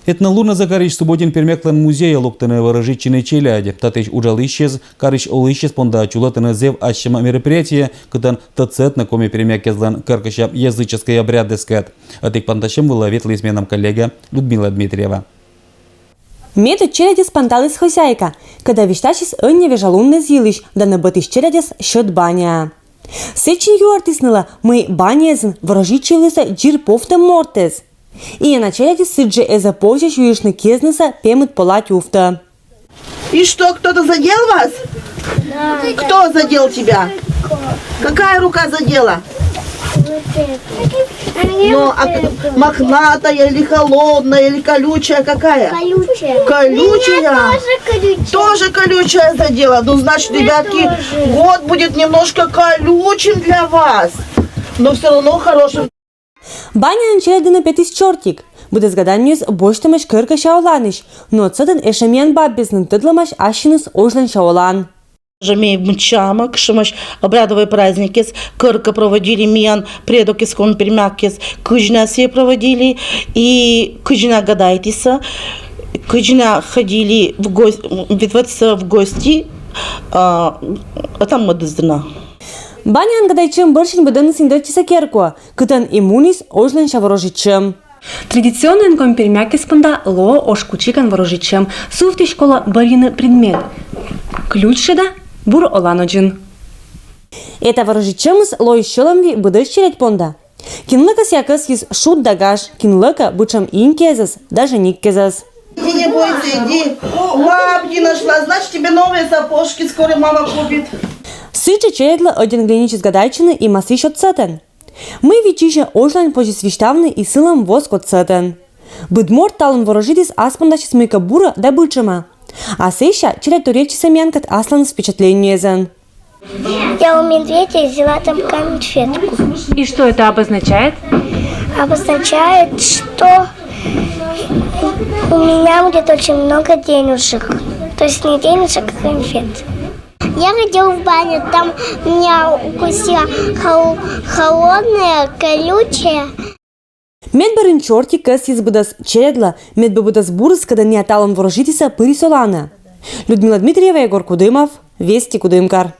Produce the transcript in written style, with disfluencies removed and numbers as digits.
Этнолурно закарич субботин пермяклан музея локтаны выражительной челяди. Татыч ужал исчез, карич ол исчез понда чулатаны зев ащема мероприятие, кытан тацет на коме пермякезлан каркаща языческой обряды скат. Атык панташем была ветлый сменам коллега Людмила Дмитриева. Метод челядис панталис хозяйка, когда виштачис не вежалунный зилищ, да набытыш челядис счет баня. Сечин юартисныла мы банязын выражительныйса джирповты мортез. И на челядис сыджи эзаповся шуишны кезныса пемыт полать уфта. И что, кто-то задел вас? Да. Кто задел тебя? Какая рука задела? Ну, мохнатая или холодная, или колючая какая? Колючая. Колючая? Меня тоже колючая. Тоже колючая задела. Ну, значит, ребятки, год будет немножко колючим для вас. Но все равно хорошим. Баня челядина пятис чортик. Буде згаданнюс боштамаш кырка шаоланыш, но цыдын эшемьян баббезнын тыдламаш ащинус ожлан шаолан. Жамей мчама, кшимаш обрядовые праздники, кырка проводили, миян предок искон пермякес, кыжна все проводили, и кыжна гадайтиса, кыжна ходили в гости, а там мадыздына. Банян гадайчым борщин быдын синдерчиса керко, кытан иммунис ожлан шаворожичым. Традиционный компермякес панда ло ошкучикан ворожичым, суфти школа барины предмет. Ключ шеда бур оланоджин. Это ворожичымыз ло ищеламви быдыш черет понда. Кинлыка сякас из шут дагаш, кинлыка бычам инкезас, даже никкезас. Иди, не бойся, иди. Лапки нашла, значит тебе новые сапожки скоро мама купит. Сыча чередла один гленичес гадайчины и масыш от цетен. Мы вичише ожлань позже свиштавны и сылам воск от цетен. Быдмор талын ворожитис аспандачи смыка бура да бычама. А сыща черед туречиса мянкат аслан с впечатлением. Я у медведя взяла там конфетку. И что это обозначает? Обозначает, что у меня будет очень много денежек. То есть не денежек, а конфет. Я ходила в баню, там меня укусила холодная, колючая. Медбарын чорти кэс из будас чередла, медбудас бурс, когда не аталон ворожитиса пырисолана. Людмила Дмитриева, Егор Кудымов, Вести Кудымкар.